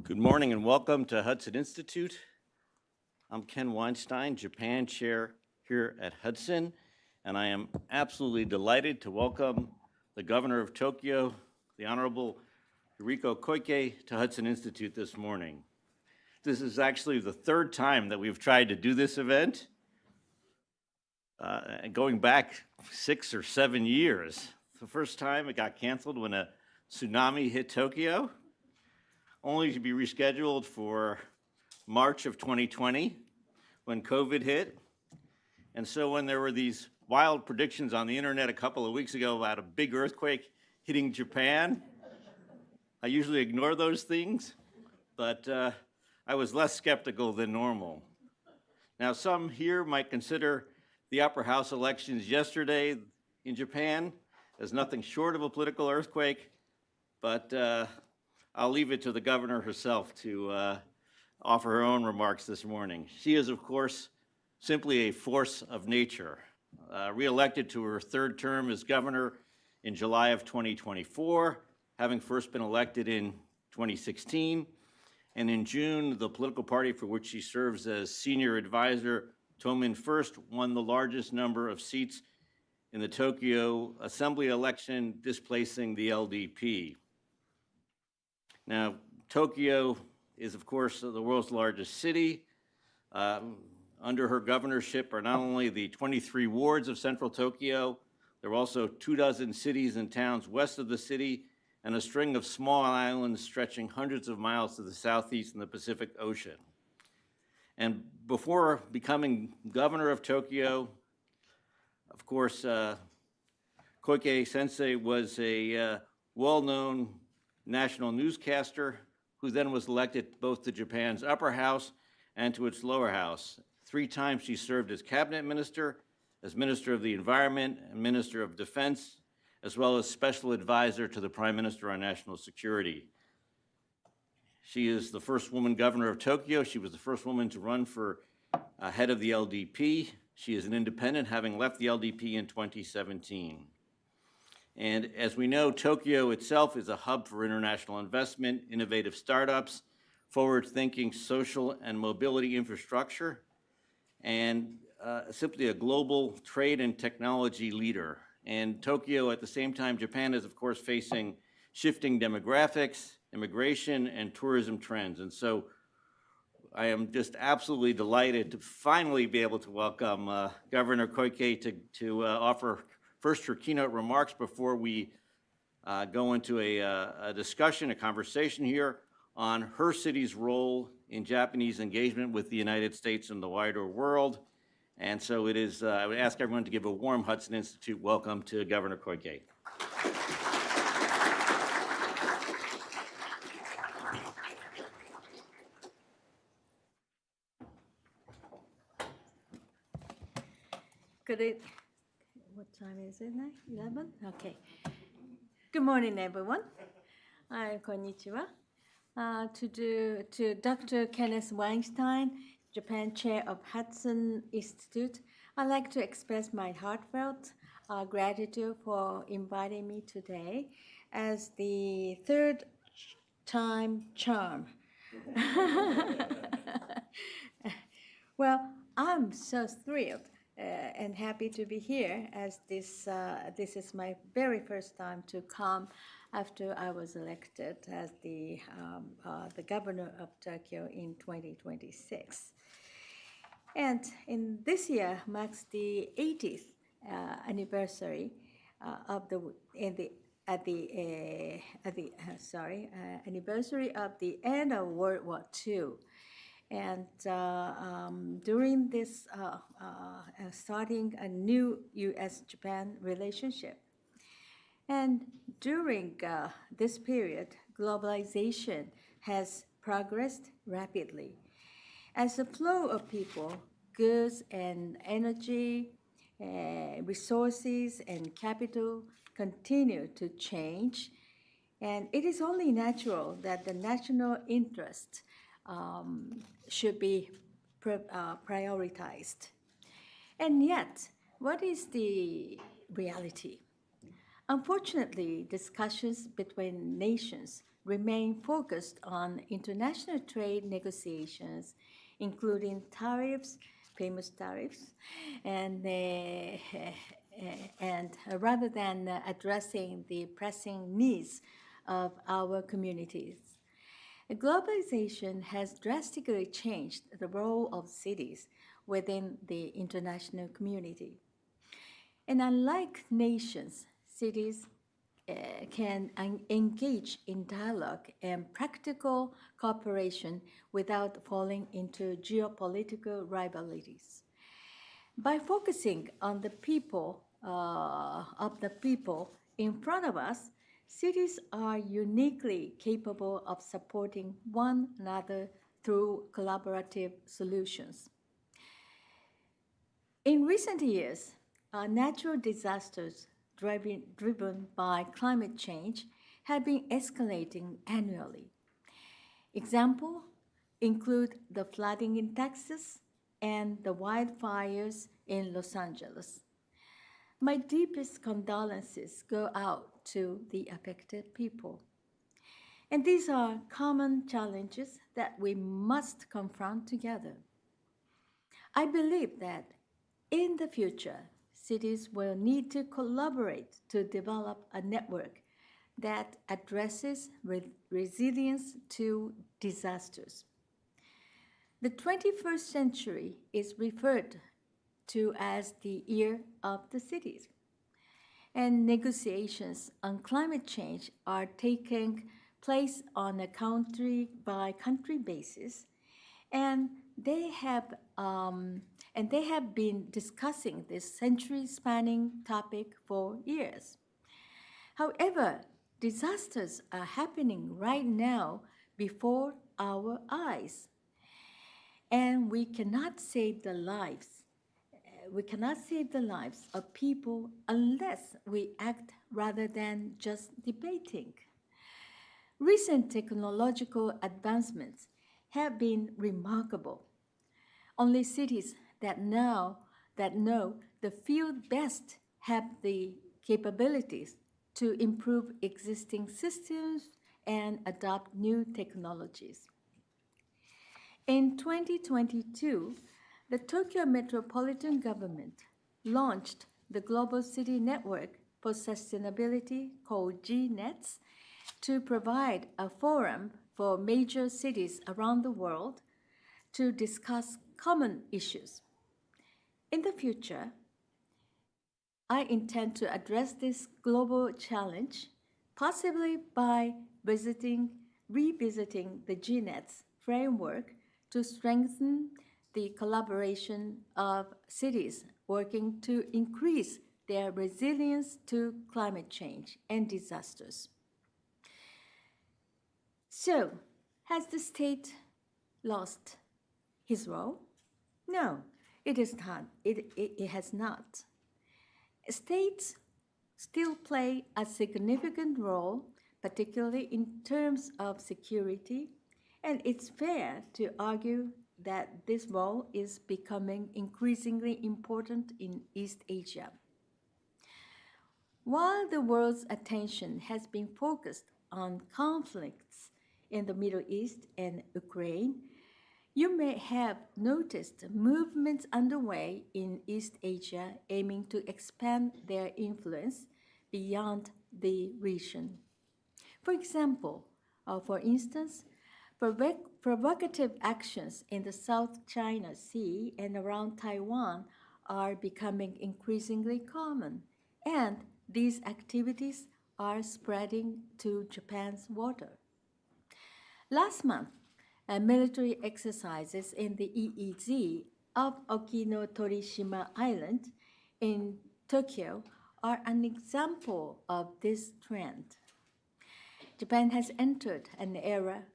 Good morning and welcome to Hudson Institute. I'm Ken Weinstein, Japan Chair here at Hudson, and I am absolutely delighted to welcome the Governor of Tokyo, the Honorable Yuriko Koike, to Hudson Institute this morning. This is actually the third time that we've tried to do this event, going back 6 or 7 years. The first time it got canceled when a tsunami hit Tokyo, only to be rescheduled for March of 2020 when COVID hit. And so when there were these wild predictions on the internet a couple of weeks ago about a big earthquake hitting Japan, I usually ignore those things, but I was less skeptical than normal. Now, some here might consider the upper house elections yesterday in Japan as nothing short of a political earthquake, but I'll leave it to the governor herself to offer her own remarks this morning. She is, of course, simply a force of nature. Re-elected to her third term as governor in July of 2024, having first been elected in 2016. And in June, the political party for which she serves as senior advisor, Tomin First, won the largest number of seats in the Tokyo Assembly election, displacing the LDP. Now, Tokyo is, of course, the world's largest city. Under her governorship are not only the 23 wards of central Tokyo, there are also 24 cities and towns west of the city, and a string of small islands stretching hundreds of miles to the southeast in the Pacific Ocean. And before becoming governor of Tokyo, of course, Koike Sensei was a well-known national newscaster who then was elected both to Japan's upper house and to its lower house. 3 times she served as cabinet minister, as Minister of the Environment, and Minister of Defense, as well as special advisor to the Prime Minister on National Security. She is the first woman governor of Tokyo. She was the first woman to run for head of the LDP. She is an independent, having left the LDP in 2017. And as we know, Tokyo itself is a hub for international investment, innovative startups, forward-thinking social and mobility infrastructure, and simply a global trade and technology leader. And Tokyo, at the same time, Japan is, of course, facing shifting demographics, immigration, and tourism trends. And so I am just absolutely delighted to finally be able to welcome Governor Koike to offer first her keynote remarks before we go into a discussion, a conversation here on her city's role in Japanese engagement with the United States and the wider world. And so it is, I would ask everyone to give a warm Hudson Institute welcome to Governor Koike. What time is it now? 11? Okay. Good morning, everyone. Konnichiwa. To Dr. Kenneth Weinstein, Japan Chair of Hudson Institute, I'd like to express my heartfelt gratitude for inviting me today as the third-time charm. Well, I'm so thrilled and happy to be here, as this is my very first time to come after I was elected as the governor of Tokyo in 2026. And in this year marks the 80th anniversary anniversary of the end of World War II. And during this, starting a new U.S.-Japan relationship. And during this period, globalization has progressed rapidly. As the flow of people, goods, and energy, resources, and capital continue to change, and it is only natural that the national interest should be prioritized. And yet, what is the reality? Unfortunately, discussions between nations remain focused on international trade negotiations, including tariffs, famous tariffs, and, rather than addressing the pressing needs of our communities. Globalization has drastically changed the role of cities within the international community. And unlike nations, cities can engage in dialogue and practical cooperation without falling into geopolitical rivalries. By focusing on the people of the people in front of us, cities are uniquely capable of supporting one another through collaborative solutions. In recent years, natural disasters driven by climate change have been escalating annually. Examples include the flooding in Texas and the wildfires in Los Angeles. My deepest condolences go out to the affected people. And these are common challenges that we must confront together. I believe that in the future, cities will need to collaborate to develop a network that addresses resilience to disasters. The 21st century is referred to as the year of the cities, and negotiations on climate change are taking place on a country by country basis, and they have been discussing this century-spanning topic for years. However, disasters are happening right now before our eyes, and we cannot save the lives. We cannot save the lives of people unless we act rather than just debating. Recent technological advancements have been remarkable. Only cities that know the field best have the capabilities to improve existing systems and adopt new technologies. In 2022, the Tokyo Metropolitan Government launched the Global City Network for Sustainability, called GNETS, to provide a forum for major cities around the world to discuss common issues. In the future, I intend to address this global challenge, possibly by revisiting the GNETS framework to strengthen the collaboration of cities working to increase their resilience to climate change and disasters. So, has the state lost his role? No, it is not. It has not. States still play a significant role, particularly in terms of security, and it's fair to argue that this role is becoming increasingly important in East Asia. While the world's attention has been focused on conflicts in the Middle East and Ukraine, you may have noticed movements underway in East Asia aiming to expand their influence beyond the region. For instance, provocative actions in the South China Sea and around Taiwan are becoming increasingly common, and these activities are spreading to Japan's water. Last month, military exercises in the EEZ of Okino-Torishima Island in Tokyo are an example of this trend. Japan has entered an era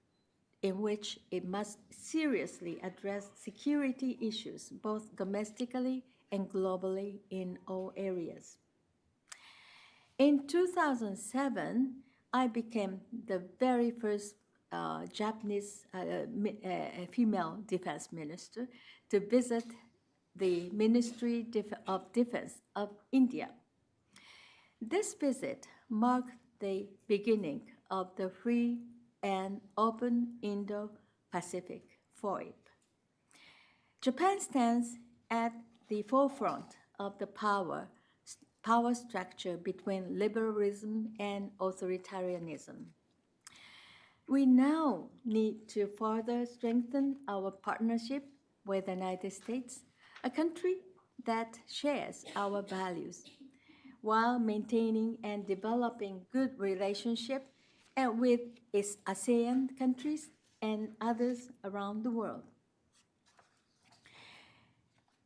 in which it must seriously address security issues both domestically and globally in all areas. In 2007, I became the very first Japanese female defense minister to visit the Ministry of Defense of India. This visit marked the beginning of the free and open Indo-Pacific FOIP. Japan stands at the forefront of the power structure between liberalism and authoritarianism. We now need to further strengthen our partnership with the United States, a country that shares our values, while maintaining and developing good relationship with its ASEAN countries and others around the world.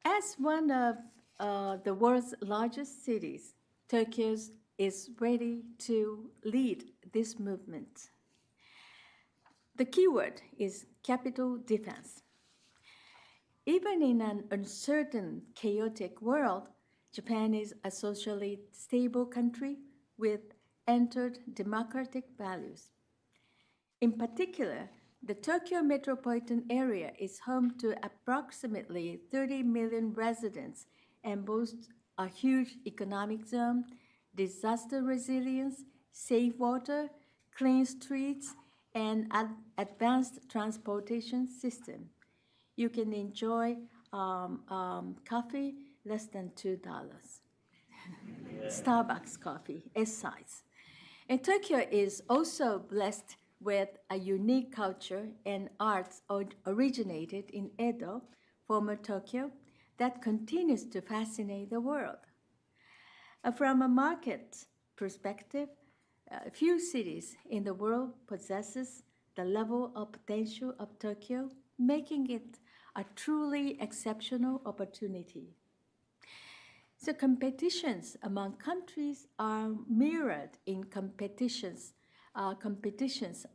As one of the world's largest cities, Tokyo is ready to lead this movement. The keyword is capital defense. Even in an uncertain, chaotic world, Japan is a socially stable country with entered democratic values. In particular, the Tokyo metropolitan area is home to approximately 30 million residents and boasts a huge economic zone, disaster resilience, safe water, clean streets, and advanced transportation system. You can enjoy coffee less than $2. Starbucks coffee, S size. And Tokyo is also blessed with a unique culture and arts originated in Edo, former Tokyo, that continues to fascinate the world. From a market perspective, few cities in the world possesses the level of potential of Tokyo, making it a truly exceptional opportunity. So competitions among countries are mirrored in competitions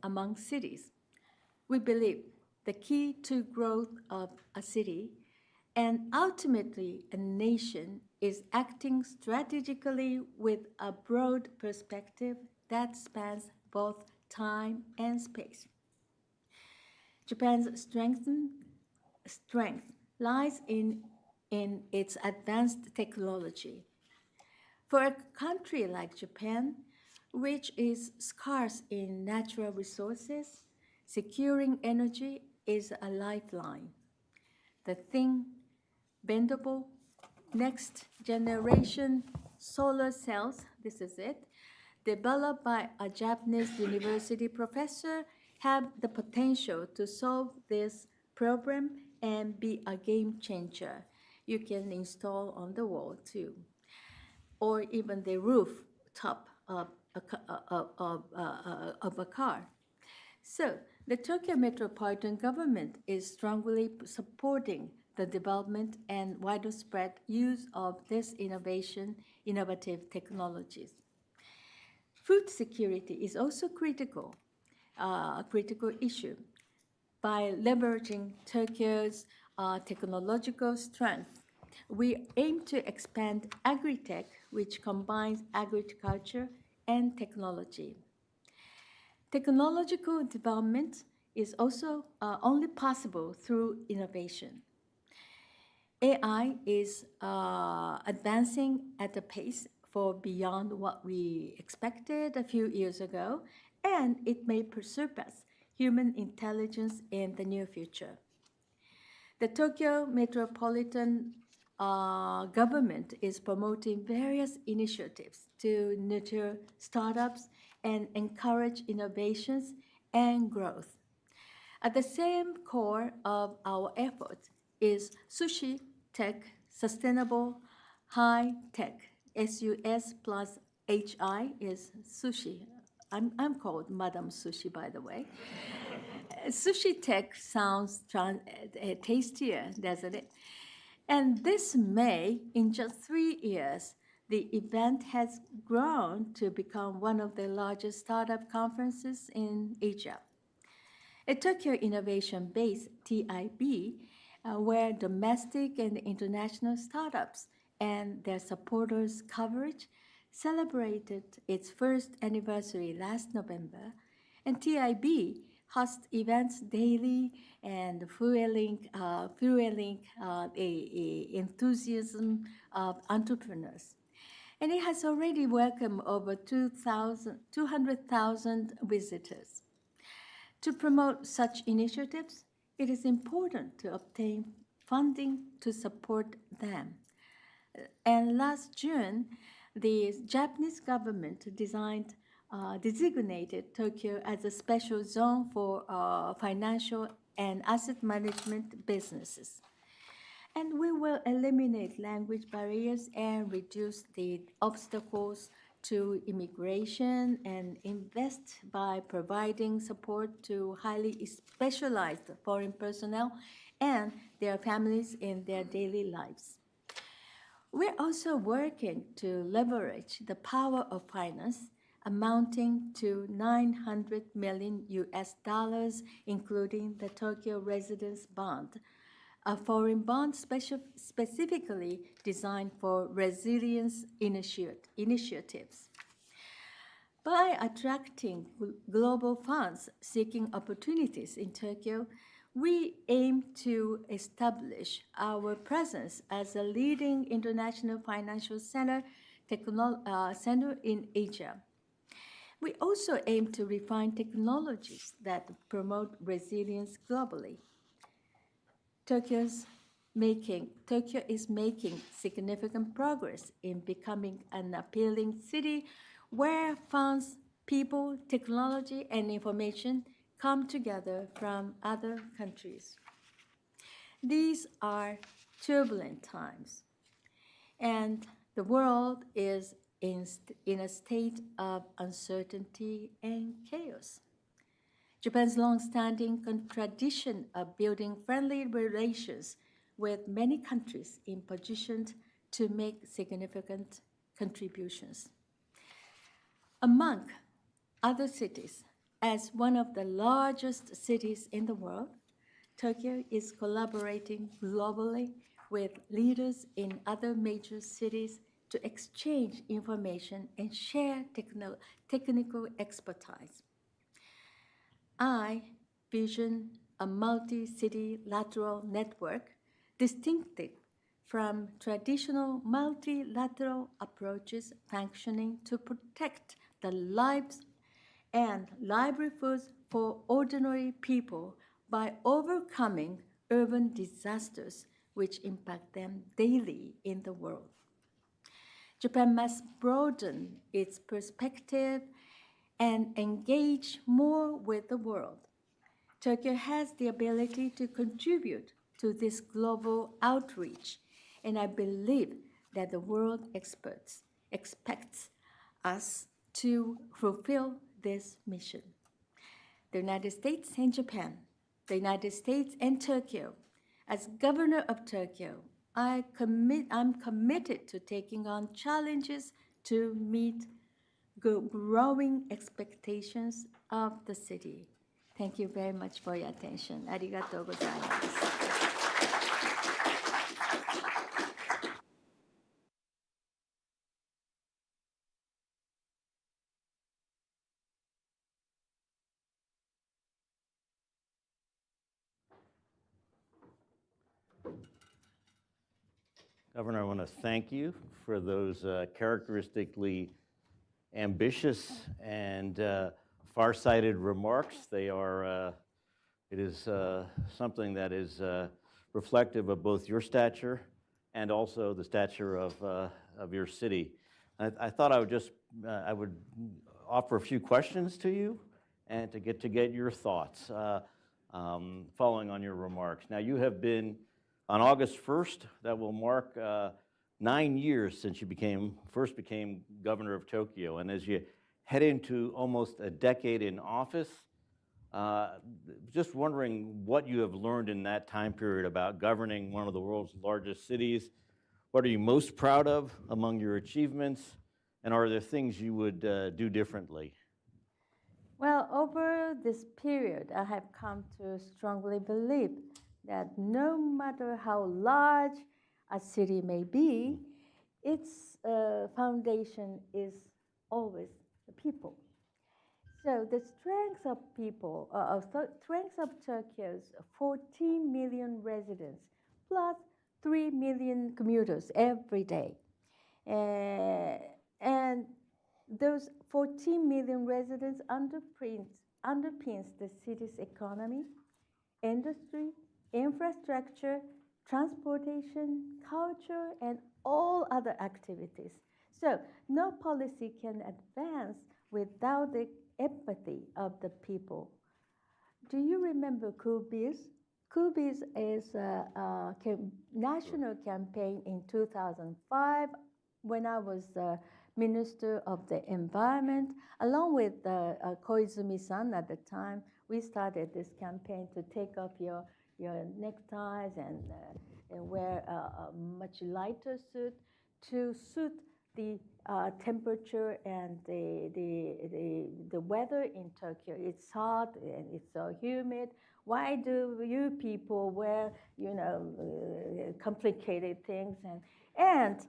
among cities. We believe the key to growth of a city and ultimately a nation is acting strategically with a broad perspective that spans both time and space. Japan's strength lies in its advanced technology. For a country like Japan, which is scarce in natural resources, securing energy is a lifeline. The thin, bendable, next generation solar cells, this is it, developed by a Japanese university professor, have the potential to solve this problem and be a game changer. You can install on the wall too, or even the rooftop of a car. So the Tokyo metropolitan government is strongly supporting the development and widespread use of this innovative technologies. Food security is also a critical issue. By leveraging Tokyo's technological strength, we aim to expand agri-tech, which combines agriculture and technology. Technological development is also only possible through innovation. AI is advancing at a pace for beyond what we expected a few years ago, and it may surpass human intelligence in the near future. The Tokyo metropolitan government is promoting various initiatives to nurture startups and encourage innovations and growth. At the same core of our efforts is sushi tech, sustainable high tech. SUS plus HI is sushi. I'm called Madam Sushi, by the way. Sushi tech sounds tastier, doesn't it? And this May, in just 3 years, the event has grown to become one of the largest startup conferences in Asia. A Tokyo Innovation Base, TIB, where domestic and international startups and their supporters' coverage celebrated its first anniversary last November, and TIB hosts events daily and fueling the enthusiasm of entrepreneurs. and it has already welcomed over 200,000 visitors. To promote such initiatives, it is important to obtain funding to support them. And last June, the Japanese government designated Tokyo as a special zone for financial and asset management businesses. And we will eliminate language barriers and reduce the obstacles to immigration and invest by providing support to highly specialized foreign personnel and their families in their daily lives. We're also working to leverage the power of finance amounting to 900 million US dollars, including the Tokyo Residence Bond, a foreign bond specifically designed for resilience initiatives. By attracting global funds seeking opportunities in Tokyo, we aim to establish our presence as a leading international financial center in Asia. We also aim to refine technologies that promote resilience globally. Tokyo is making significant progress in becoming an appealing city where funds, people, technology, and information come together from other countries. These are turbulent times, and the world is in a state of uncertainty and chaos. Japan's long-standing tradition of building friendly relations with many countries is positioned to make significant contributions. Among other cities, as one of the largest cities in the world, Tokyo is collaborating globally with leaders in other major cities to exchange information and share technical expertise. I vision a multi-city lateral network distinctive from traditional multilateral approaches functioning to protect the lives and livelihoods for ordinary people by overcoming urban disasters which impact them daily in the world. Japan must broaden its perspective and engage more with the world. Tokyo has the ability to contribute to this global outreach, and I believe that the world expects us to fulfill this mission. The United States and Japan, the United States and Tokyo. As governor of Tokyo, I'm committed to taking on challenges to meet growing expectations of the city. Thank you very much for your attention. ありがとうございます。Governor, I want to thank you for those characteristically ambitious and far-sighted remarks. It is something that is reflective of both your stature and also the stature of your city. I thought I would offer a few questions to you and to get your thoughts following on your remarks. Now, you have been on August 1st, that will mark 9 years since you first became governor of Tokyo. And as you head into almost a decade in office, just wondering what you have learned in that time period about governing one of the world's largest cities. What are you most proud of among your achievements? And are there things you would do differently? Well, over this period, I have come to strongly believe that no matter how large a city may be, its foundation is always the people. So the strength of Tokyo's 14 million residents plus 3 million commuters every day And those 14 million residents underpins the city's economy, industry, infrastructure, transportation, culture, and all other activities. So no policy can advance without the empathy of the people. Do you remember Cool Biz? Cool Biz is a national campaign in 2005 when I was the Minister of the Environment, along with Koizumi-san at the time. We started this campaign to take off your neckties and wear a much lighter suit to suit the temperature and the weather in Tokyo. It's hot and it's so humid. Why do you people wear, complicated things? And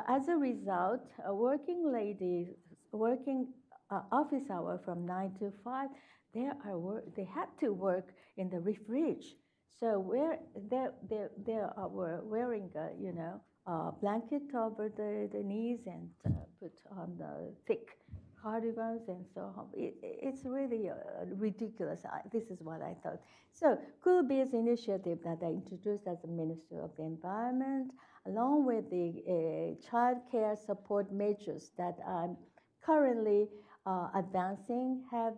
as a result, working ladies working office hour from 9 to 5, they had to work in the refrige. So they were wearing blanket over the knees and put on the thick cardigans and so on. It's really ridiculous. This is what I thought. So Cool Biz initiative that I introduced as the Minister of the Environment, along with the child care support measures that I'm currently advancing, have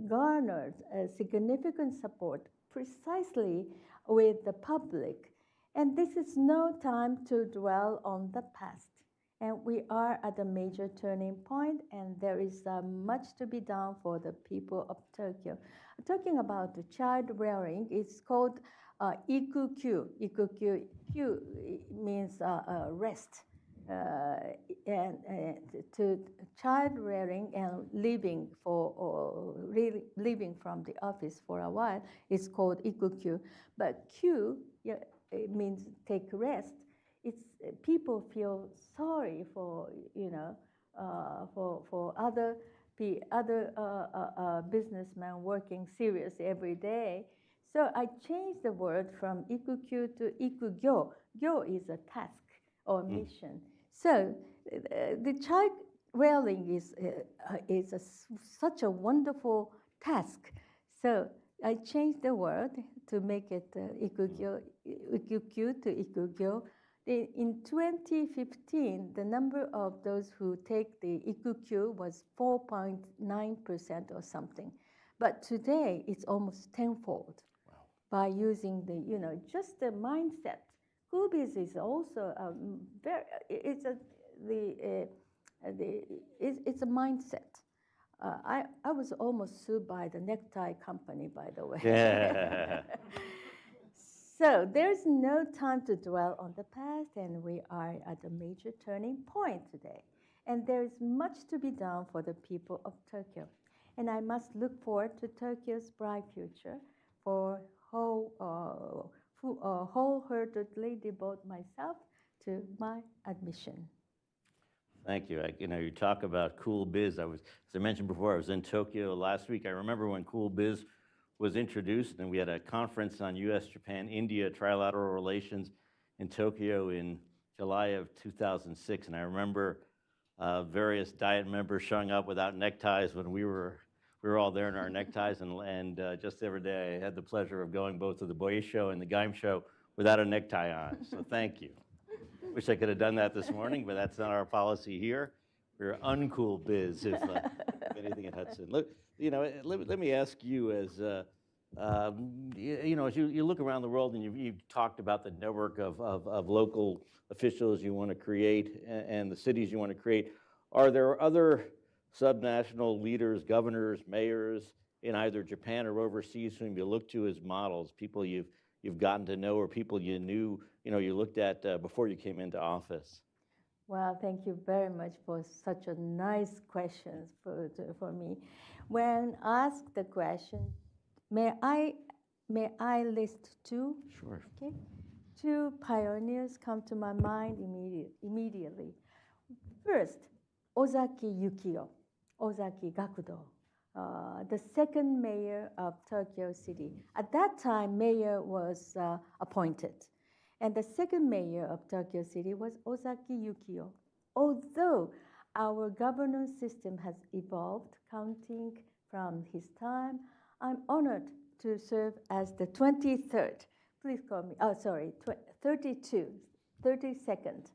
garnered significant support precisely with the public. And this is no time to dwell on the past. And we are at a major turning point, and there is much to be done for the people of Tokyo. Talking about the child rearing, it's called ikukyu. Ikukyu means rest. And to child rearing and leaving leaving from the office for a while is called ikukyu. But Q, it means take rest. It's people feel sorry for for other businessmen working seriously every day. So I changed the word from ikukyu to ikugyo. Gyo is a task or mission. So the child rearing is such a wonderful task. So I changed the word to make it ikukyu to ikugyo. In 2015, the number of those who take the ikukyu was 4.9% or something. But today, it's almost tenfold. Wow. By using just the mindset. Cool Biz is also it's a mindset. I was almost sued by the necktie company, by the way. Yeah. So there's no time to dwell on the past, and we are at a major turning point today. And there's much to be done for the people of Tokyo. And I must look forward to Tokyo's bright future for wholeheartedly devote myself to my admission. Thank you. You talk about Cool Biz. As I mentioned before, I was in Tokyo last week. I remember when Cool Biz was introduced, and we had a conference on U.S., Japan, India trilateral relations in Tokyo in July of 2006. And I remember various Diet members showing up without neckties when we were all there in our neckties. And just the other day, I had the pleasure of going both to the Boei show and the Gaim show without a necktie on. So thank you. Wish I could have done that this morning, but that's not our policy here. We're uncool biz, if anything at Hudson. Look, let me ask you, as as you look around the world and you've talked about the network of local officials you want to create and the cities you want to create. Are there other subnational leaders, governors, mayors in either Japan or overseas whom you look to as models, people you've gotten to know or people you knew, you looked at before you came into office? Well, thank you very much for such a nice question for me. When asked the question, may I list two? Sure. Okay. Two pioneers come to my mind immediately. First, Ozaki Yukio, Ozaki Gakudo, the second mayor of Tokyo City. At that time, mayor was appointed. And the second mayor of Tokyo City was Ozaki Yukio. Although our governance system has evolved, counting from his time, I'm honored to serve as the 23rd, please call me, 32, 32nd,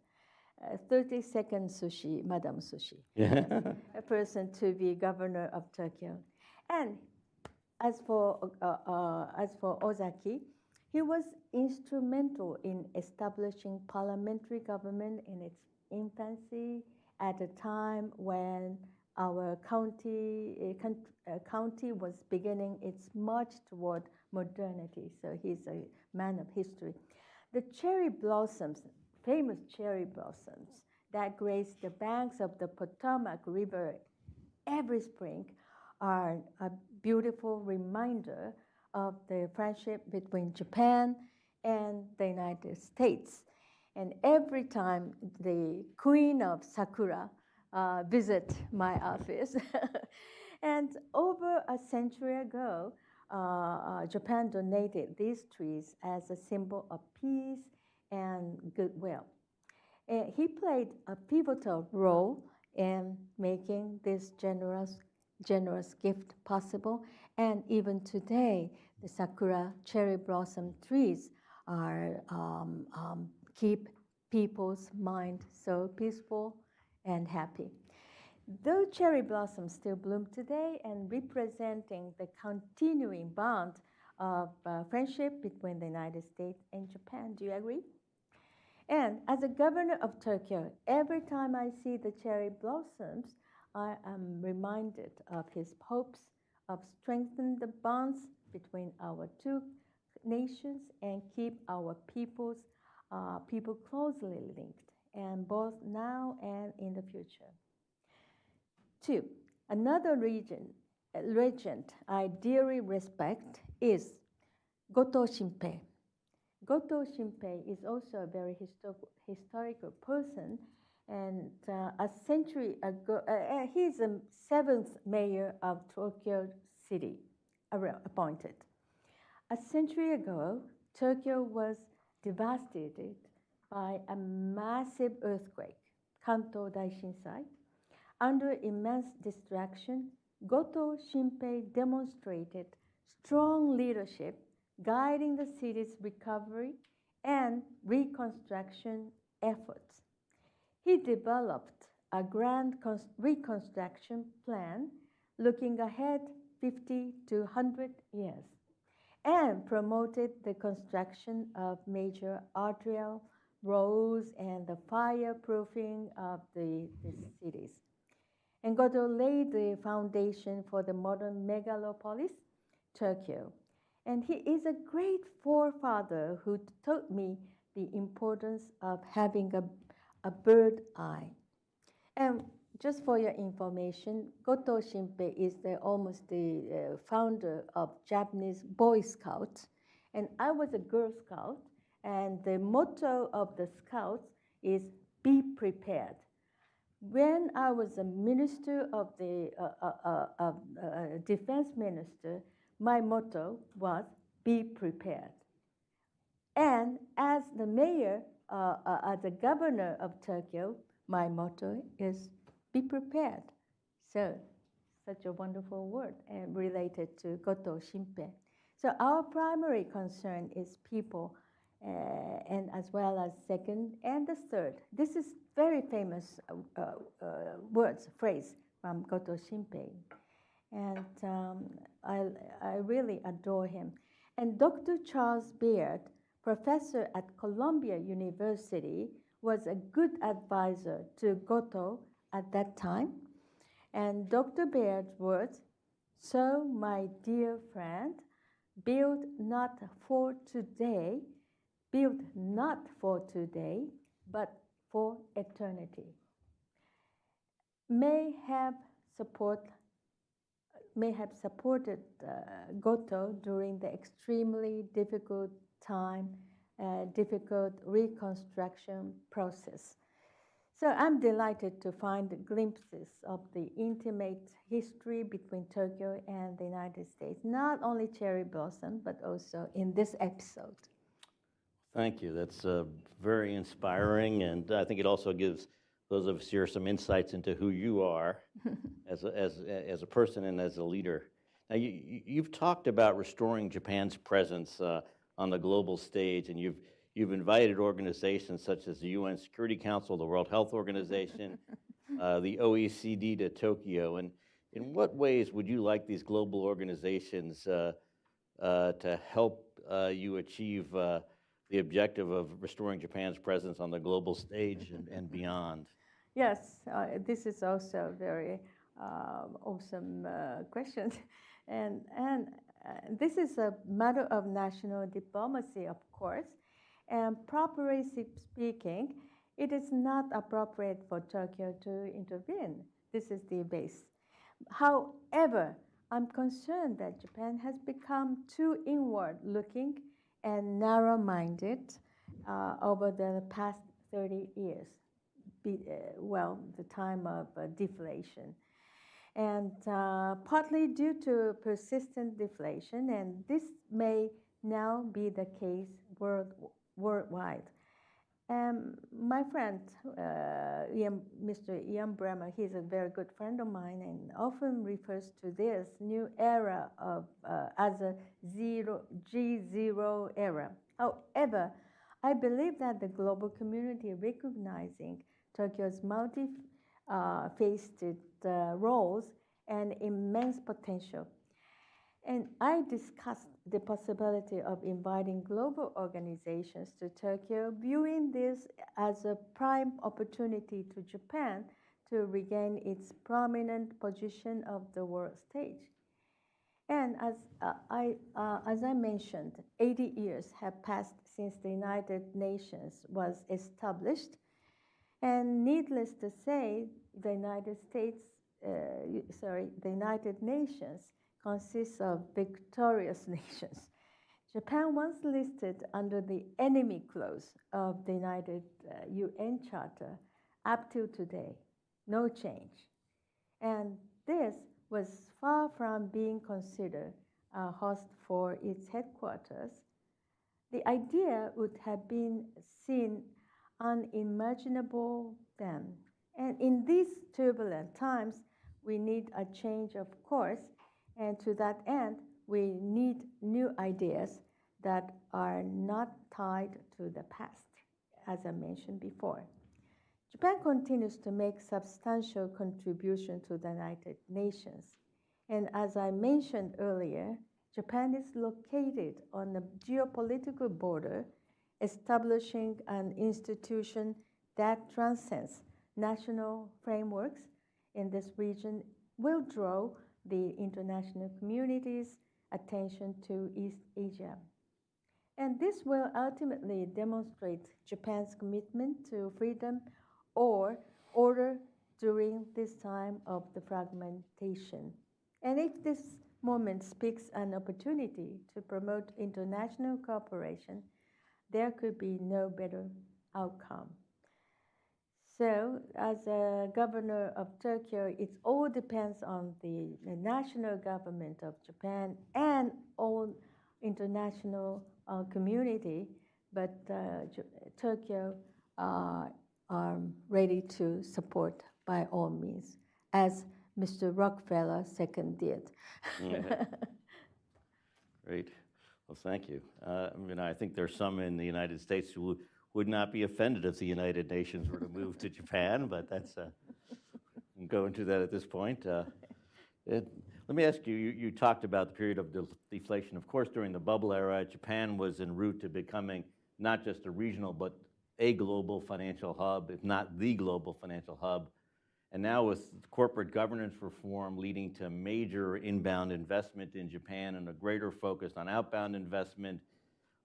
32nd Sushi, Madam Sushi, yes, a person to be governor of Tokyo. And as for Ozaki, he was instrumental in establishing parliamentary government in its infancy at a time when our county was beginning its march toward modernity. So he's a man of history. The cherry blossoms, famous cherry blossoms that grace the banks of the Potomac River every spring are a beautiful reminder of the friendship between Japan and the United States. And every time the Queen of Sakura visit my office, and over a century ago, Japan donated these trees as a symbol of peace and goodwill. He played a pivotal role in making this generous gift possible. And even today, the sakura cherry blossom trees are keep people's mind so peaceful and happy. Though cherry blossoms still bloom today and representing the continuing bond of friendship between the United States and Japan, do you agree? And as a governor of Tokyo, every time I see the cherry blossoms, I am reminded of his hopes of strengthening the bonds between our two nations and keep our people closely linked, and both now and in the future. Two, another regent I dearly respect is Goto Shinpei. Goto Shinpei is also a very historical person, and a century ago, he's the 7th mayor of Tokyo City, appointed. A century ago, Tokyo was devastated by a massive earthquake, Kanto Daishinsai. Under immense distraction, Goto Shinpei demonstrated strong leadership guiding the city's recovery and reconstruction efforts. He developed a grand reconstruction plan looking ahead 50 to 100 years and promoted the construction of major arterial roads and the fireproofing of the cities. And Goto laid the foundation for the modern megalopolis, Tokyo. And he is a great forefather who taught me the importance of having a bird eye. And just for your information, Goto Shinpei is almost the founder of Japanese Boy Scouts. And I was a Girl Scout, and the motto of the Scouts is be prepared. When I was a minister of the defense minister, my motto was be prepared. And as the mayor, as the governor of Tokyo, my motto is be prepared. So, such a wonderful word and related to Goto Shinpei. So our primary concern is people, and as well as second and the third. This is very famous phrase from Goto Shinpei. And I really adore him. And Dr. Charles Beard, professor at Columbia University, was a good advisor to Goto at that time. And Dr. Baird's words, "So, my dear friend, build not for today, but for eternity," may have supported Goto during the extremely difficult time, difficult reconstruction process. So I'm delighted to find glimpses of the intimate history between Tokyo and the United States, not only cherry blossom, but also in this episode. Thank you. That's very inspiring, and I think it also gives those of us here some insights into who you are as a person and as a leader. Now, you've talked about restoring Japan's presence on the global stage, and you've invited organizations such as the UN Security Council, the World Health Organization, the OECD to Tokyo. And in what ways would you like these global organizations to help you achieve the objective of restoring Japan's presence on the global stage and beyond? Yes, this is also a very awesome question. And this is a matter of national diplomacy, of course. And properly speaking, it is not appropriate for Tokyo to intervene. This is the base. However, I'm concerned that Japan has become too inward-looking and narrow-minded over the past 30 years. The time of deflation. And partly due to persistent deflation, and this may now be the case worldwide. My friend, Mr. Ian Bremmer, he's a very good friend of mine and often refers to this new era as a G0 era. However, I believe that the global community recognizing Tokyo's multi-faceted roles and immense potential. And I discussed the possibility of inviting global organizations to Tokyo, viewing this as a prime opportunity to Japan to regain its prominent position of the world stage. And as I mentioned, 80 years have passed since the United Nations was established. And needless to say, the United Nations consists of victorious nations. Japan once listed under the enemy clause of the United UN Charter up till today, no change. And this was far from being considered a host for its headquarters. The idea would have been seen unimaginable then. And in these turbulent times, we need a change of course, and to that end, we need new ideas that are not tied to the past, as I mentioned before. Japan continues to make substantial contribution to the United Nations. And as I mentioned earlier, Japan is located on the geopolitical border, establishing an institution that transcends national frameworks in this region will draw the international community's attention to East Asia. And this will ultimately demonstrate Japan's commitment to freedom or order during this time of the fragmentation. And if this moment speaks an opportunity to promote international cooperation, there could be no better outcome. So, as a governor of Tokyo, it all depends on the national government of Japan and all international community, but Tokyo are ready to support by all means, as Mr. Rockefeller II did. Great. Well, thank you. I think there's some in the United States who would not be offended if the United Nations were to move to Japan, but that's, we can go into that at this point. Let me ask you, you talked about the period of deflation. Of course, during the bubble era, Japan was en route to becoming not just a regional, but a global financial hub, if not the global financial hub. And now with corporate governance reform leading to major inbound investment in Japan and a greater focus on outbound investment,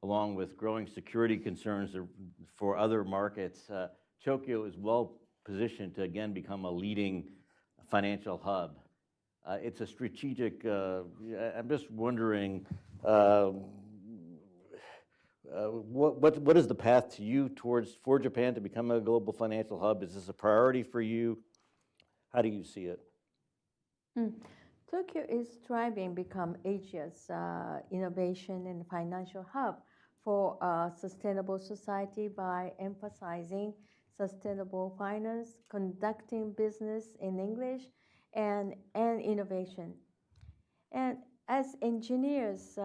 along with growing security concerns for other markets, Tokyo is well positioned to again become a leading financial hub. It's a strategic, I'm just wondering, what is the path to you for Japan to become a global financial hub? Is this a priority for you? How do you see it? Tokyo is striving to become Asia's innovation and financial hub for a sustainable society by emphasizing sustainable finance, conducting business in English, and innovation. And as engineers,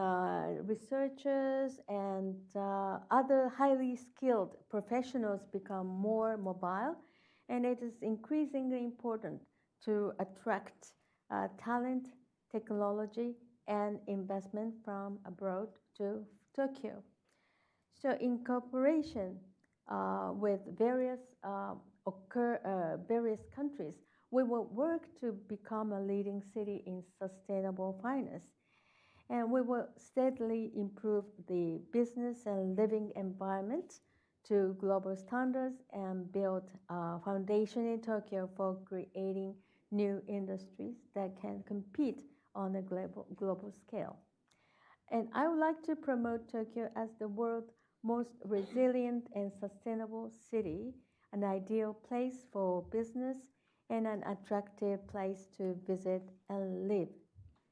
researchers, and other highly skilled professionals become more mobile, and it is increasingly important to attract talent, technology, and investment from abroad to Tokyo. So in cooperation with various countries, we will work to become a leading city in sustainable finance. And we will steadily improve the business and living environment to global standards and build a foundation in Tokyo for creating new industries that can compete on a global scale. And I would like to promote Tokyo as the world's most resilient and sustainable city, an ideal place for business, and an attractive place to visit and live.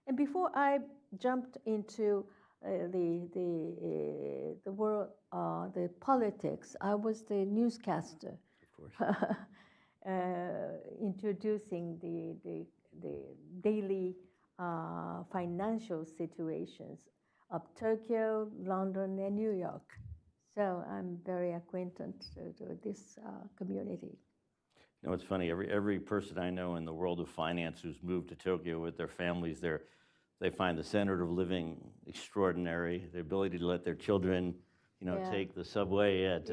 And before I jumped into the world, the politics, I was the newscaster. Of course. Introducing the daily financial situations of Tokyo, London, and New York. So I'm very acquainted to this community. You know, it's funny, every person I know in the world of finance who's moved to Tokyo with their families, they find the standard of living extraordinary, the ability to let their children, take the subway at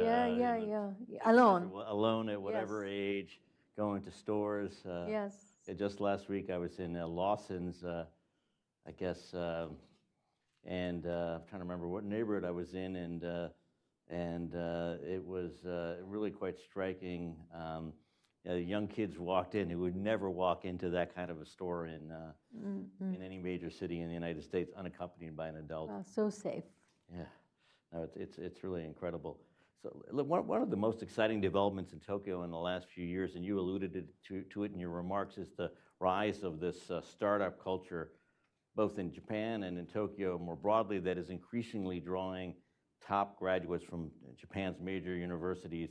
alone at whatever age, going to stores. Yes. Just last week I was in Lawson's, I guess, and I'm trying to remember what neighborhood I was in, and it was really quite striking. Young kids walked in who would never walk into that kind of a store in any major city in the United States unaccompanied by an adult. So safe. Yeah, no, it's really incredible. So one of the most exciting developments in Tokyo in the last few years, and you alluded to it in your remarks, is the rise of this startup culture, both in Japan and in Tokyo more broadly, that is increasingly drawing top graduates from Japan's major universities.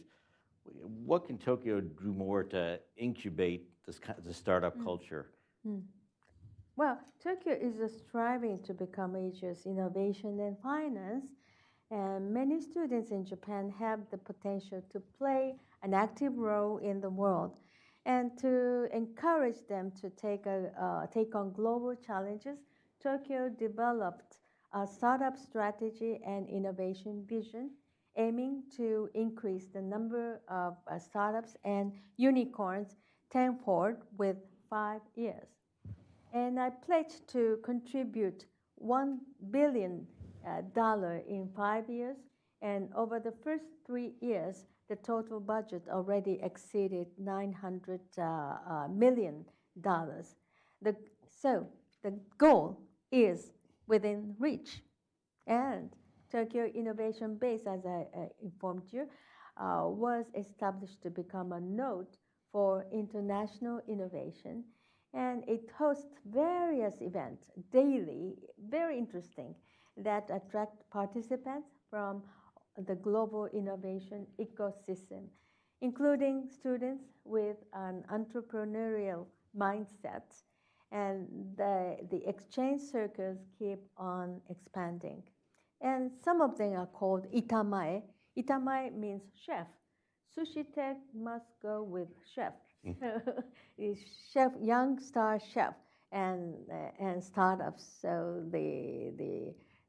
What can Tokyo do more to incubate this startup culture? Well, Tokyo is striving to become Asia's innovation and finance, and many students in Japan have the potential to play an active role in the world. And to encourage them to take on global challenges, Tokyo developed a startup strategy and innovation vision, aiming to increase the number of startups and unicorns tenfold with 5 years. And I pledged to contribute $1 billion in 5 years, and over the first 3 years, the total budget already exceeded $900 million. So the goal is within reach. And Tokyo Innovation Base, as I informed you, was established to become a node for international innovation. And it hosts various events daily, very interesting, that attract participants from the global innovation ecosystem, including students with an entrepreneurial mindset. And the exchange circles keep on expanding. And some of them are called itamae. Itamae means chef. Sushi Tech must go with chef. Chef, young star chef, and startups. So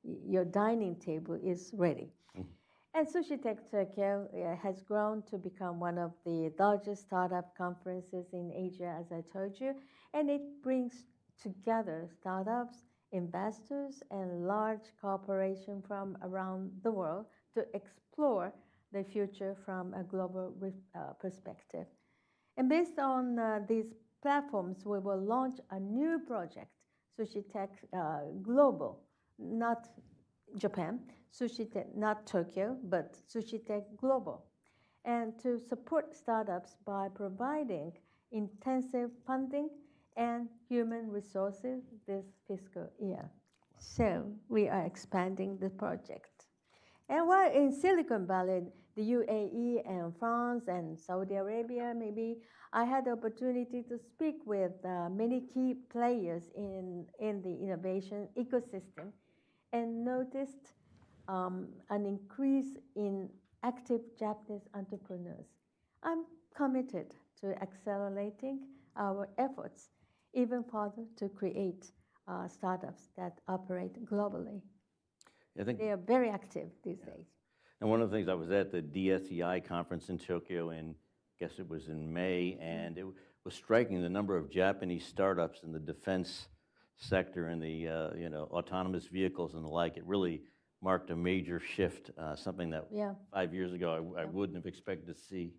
your dining table is ready. And Sushi Tech Tokyo has grown to become one of the largest startup conferences in Asia, as I told you, and it brings together startups, investors, and large corporations from around the world to explore the future from a global perspective. And based on these platforms, we will launch a new project, Sushi Tech Global, not Japan, Sushi Tech, not Tokyo, but Sushi Tech Global, and to support startups by providing intensive funding and human resources this fiscal year. So we are expanding the project. And while in Silicon Valley, the UAE and France and Saudi Arabia, maybe, I had the opportunity to speak with many key players in the innovation ecosystem and noticed an increase in active Japanese entrepreneurs. I'm committed to accelerating our efforts even further to create startups that operate globally. I think, They are very active these days. and one of the things, I was at the DSEI conference in Tokyo in, I guess it was in May, and it was striking the number of Japanese startups in the defense sector and the autonomous vehicles and the like. It really marked a major shift, something that 5 years ago I wouldn't have expected to see.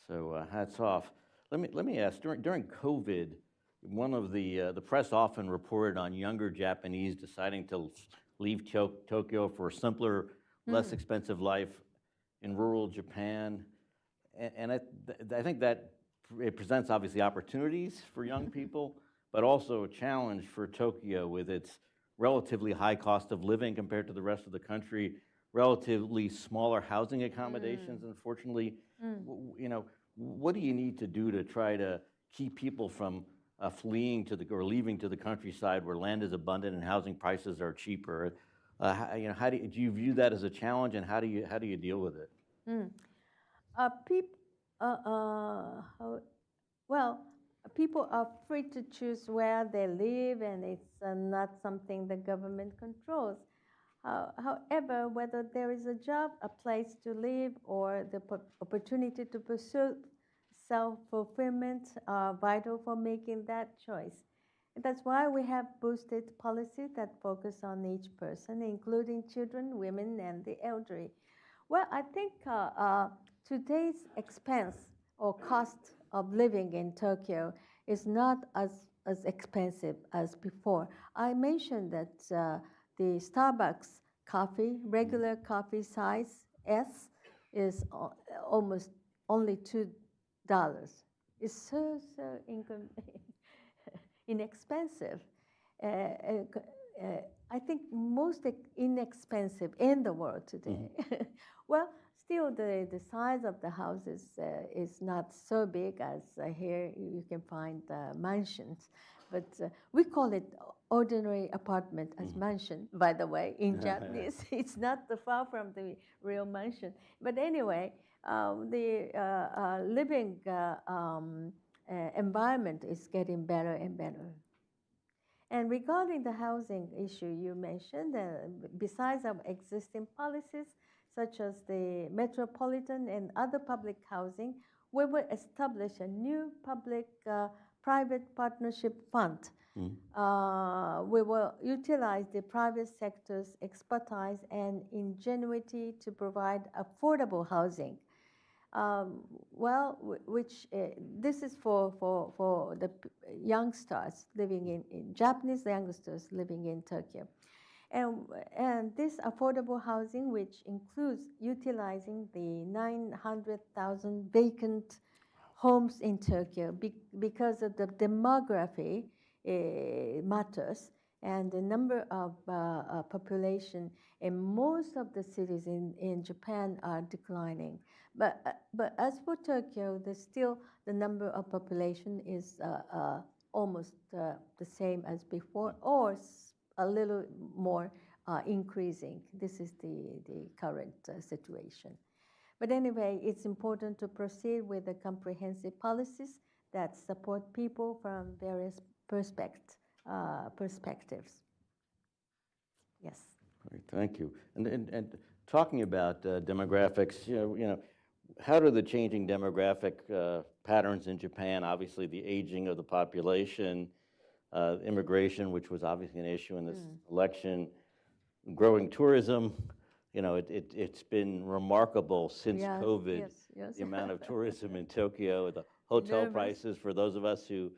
So hats off. Let me ask, during COVID, one of the press often reported on younger Japanese deciding to leave Tokyo for a simpler, less expensive life in rural Japan. And I think that it presents obviously opportunities for young people, but also a challenge for Tokyo with its relatively high cost of living compared to the rest of the country, relatively smaller housing accommodations, unfortunately. What do you need to do to try to keep people from fleeing to or leaving to the countryside where land is abundant and housing prices are cheaper? How do you view that as a challenge, and how do you deal with it? Well, people are free to choose where they live, and it's not something the government controls. However, whether there is a job, a place to live, or the opportunity to pursue self-fulfillment are vital for making that choice. And that's why we have boosted policies that focus on each person, including children, women, and the elderly. Well, I think today's expense or cost of living in Tokyo is not as expensive as before. I mentioned that the Starbucks coffee, regular coffee size S, is almost only $2. It's so inexpensive. I think most inexpensive in the world today. Well, still the size of the houses is not so big as here you can find mansions. But we call it ordinary apartment as mansion, by the way, in Japanese. It's not far from the real mansion. But anyway, the living environment is getting better and better. And regarding the housing issue you mentioned, besides our existing policies, such as the metropolitan and other public housing, we will establish a new public-private partnership fund. We will utilize the private sector's expertise and ingenuity to provide affordable housing. This is for the youngsters living in Japanese youngsters living in Tokyo. And this affordable housing, which includes utilizing the 900,000 vacant homes in Tokyo because of the demography matters and the number of population in most of the cities in Japan are declining. But as for Tokyo, the number of population is almost the same as before, or a little more increasing. This is the current situation. But anyway, it's important to proceed with the comprehensive policies that support people from various perspectives. Yes. Great, thank you. And talking about demographics, how do the changing demographic patterns in Japan, obviously the aging of the population, immigration, which was obviously an issue in this election, growing tourism, it's been remarkable since COVID, the amount of tourism in Tokyo, the hotel prices for those of us who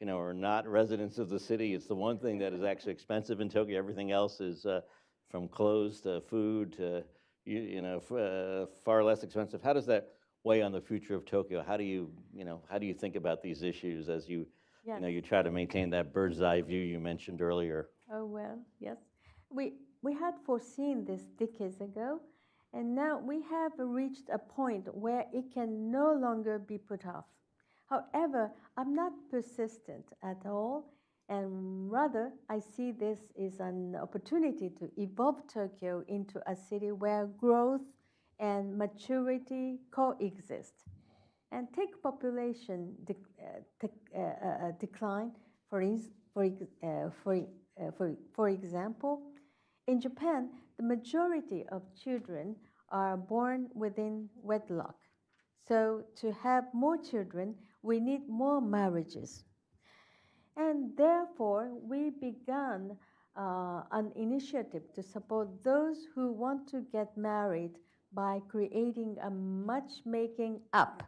are not residents of the city. It's the one thing that is actually expensive in Tokyo. Everything else is from clothes to food to far less expensive. How does that weigh on the future of Tokyo? How do you think about these issues as you try to maintain that bird's eye view you mentioned earlier? Oh well, yes, we had foreseen this decades ago, And now we have reached a point where it can no longer be put off. However, I'm not persistent at all, and rather I see this as an opportunity to evolve Tokyo into a city where growth and maturity coexist. And take population decline, for example. In Japan, the majority of children are born within wedlock. So to have more children, we need more marriages. And therefore, we began an initiative to support those who want to get married by creating a matchmaking app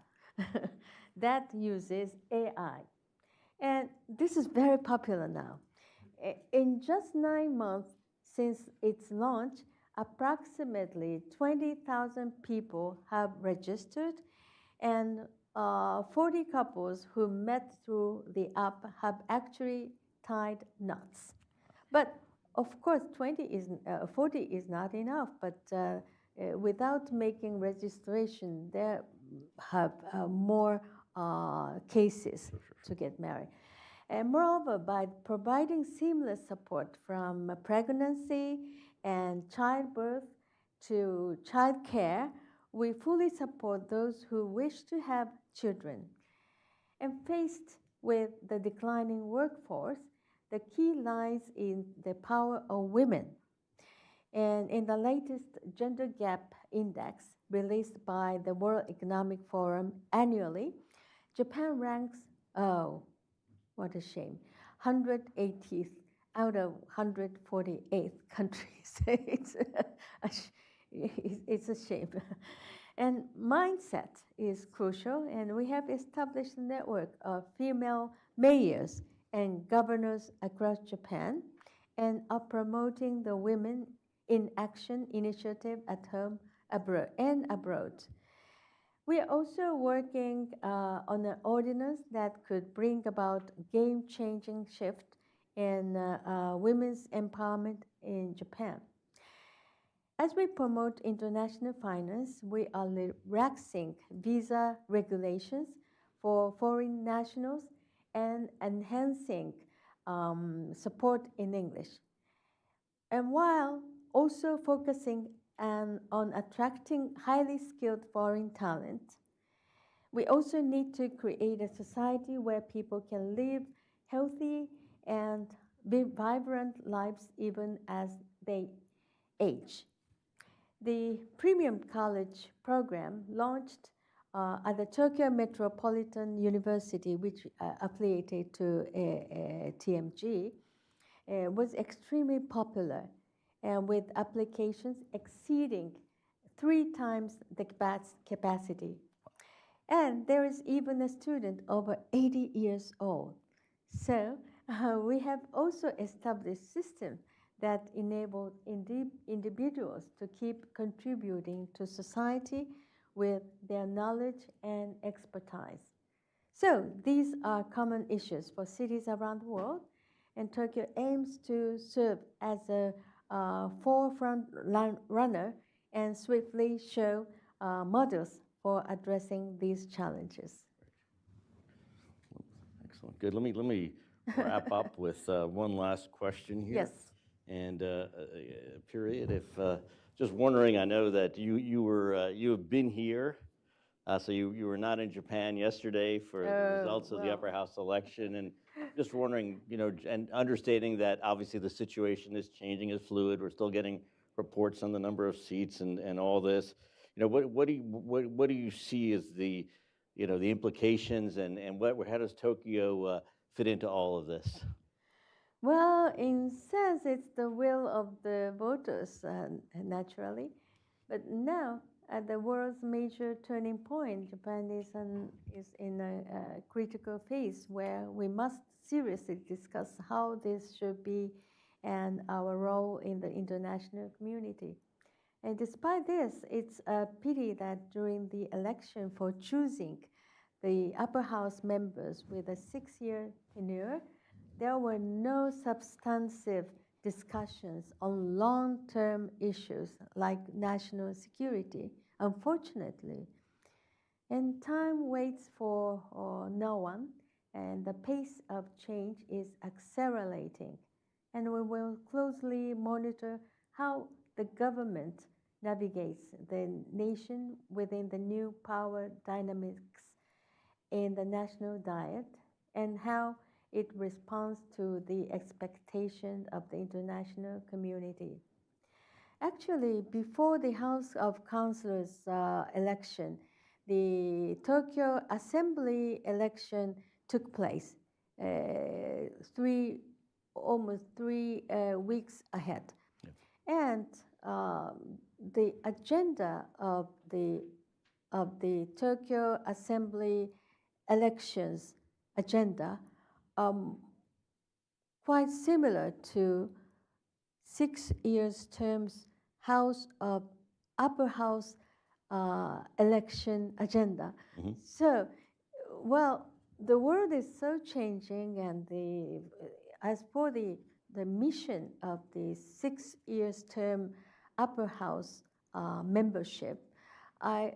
that uses AI. And this is very popular now. In just 9 months since its launch, approximately 20,000 people have registered, and 40 couples who met through the app have actually tied knots. But of course, 40 is not enough, but without making registration, there have more cases to get married. And moreover, by providing seamless support from pregnancy and childbirth to childcare, we fully support those who wish to have children. And faced with the declining workforce, the key lies in the power of women. And in the latest Gender Gap Index released by the World Economic Forum annually, Japan ranks, oh, what a shame, 180th out of 148 countries. It's a shame. And mindset is crucial, and we have established a network of female mayors and governors across Japan, and are promoting the Women in Action initiative at home and abroad. We are also working on an ordinance that could bring about game-changing shift in women's empowerment in Japan. As we promote international finance, we are relaxing visa regulations for foreign nationals and enhancing support in English. And while also focusing on attracting highly skilled foreign talent, we also need to create a society where people can live healthy and vibrant lives even as they age. The Premium College program launched at the Tokyo Metropolitan University, which affiliated to TMG, was extremely popular, and with applications exceeding 3 times the capacity. And there is even a student over 80 years old. So we have also established systems that enable individuals to keep contributing to society with their knowledge and expertise. So these are common issues for cities around the world, and Tokyo aims to serve as a forefront runner and swiftly show models for addressing these challenges. Excellent. Good. Let me wrap up with one last question here. Yes. And period. If just wondering, I know that you have been here, so you were not in Japan yesterday for the results of the upper house election, and just wondering, and understanding that obviously the situation is changing, is fluid. We're still getting reports on the number of seats and all this. What do you see as the implications, and how does Tokyo fit into all of this? Well, in sense, it's the will of the voters, naturally. But now, at the world's major turning point, Japan is in a critical phase where we must seriously discuss how this should be and our role in the international community. And despite this, it's a pity that during the election for choosing the upper house members with a 6-year tenure, there were no substantive discussions on long-term issues like national security, unfortunately. And time waits for no one, and the pace of change is accelerating. And we will closely monitor how the government navigates the nation within the new power dynamics in the national diet and how it responds to the expectation of the international community. Actually, before the House of Councillors election, the Tokyo Assembly election took place almost three weeks ahead. Yeah. And the agenda of the Tokyo Assembly elections agenda quite similar to 6 years terms upper house election agenda. Mm-hmm. So, well, the world is so changing, and as for the mission of the 6 years term upper house membership, I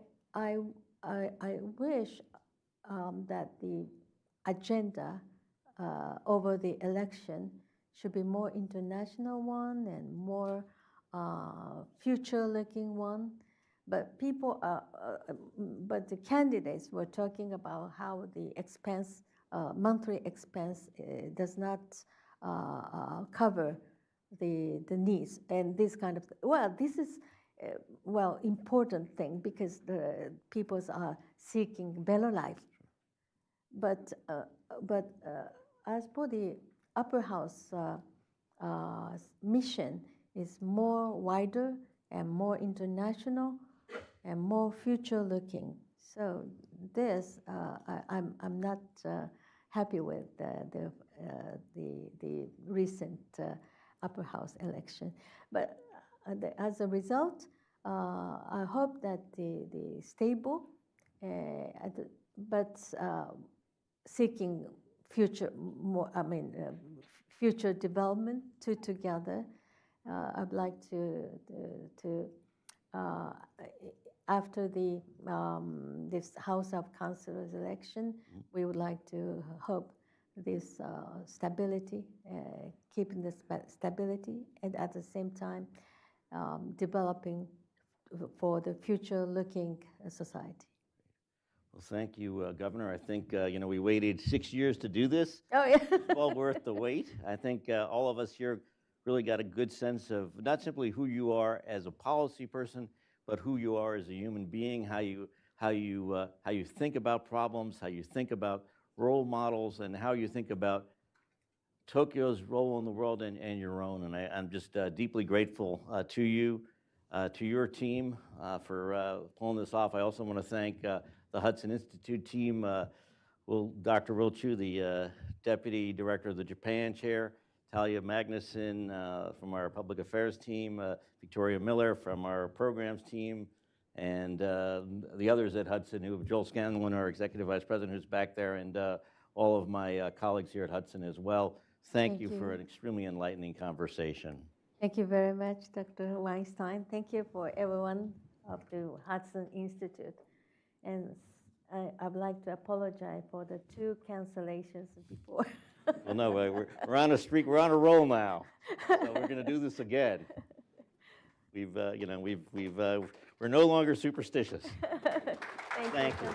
wish that the agenda over the election should be more international one and more future-looking one. But but the candidates were talking about how the expense, monthly expense, does not cover the needs, and this kind of, well, this is important thing because the peoples are seeking better life. But as for the upper house mission is more wider and more international and more future looking. So this I'm not happy with the recent upper house election, but as a result, I hope that the stable but seeking future future development together. I'd like to after this House of Councillors election, we would like to hope this stability, keeping the stability, and at the same time developing for the future-looking society. Well, thank you, Governor. I think, we waited 6 years to do this. Oh, yeah. It's well worth the wait. I think all of us here really got a good sense of not simply who you are as a policy person, but who you are as a human being, how you think about problems, how you think about role models, and how you think about Tokyo's role in the world and your own. And I'm just deeply grateful to you, to your team for pulling this off. I also want to thank the Hudson Institute team, Dr. Will Chu, the Deputy Director of the Japan Chair, Talia Magnuson from our Public Affairs team, Victoria Miller from our Programs team, and the others at Hudson, Joel Scanlon, our Executive Vice President, who's back there, and all of my colleagues here at Hudson as well. Thank you for an extremely enlightening conversation. Thank you very much, Dr. Weinstein. Thank you for everyone of the Hudson Institute. And I'd like to apologize for the 2 cancellations before. Well, no, we're on a streak. We're on a roll now. So we're going to do this again. We're no longer superstitious. Thank you.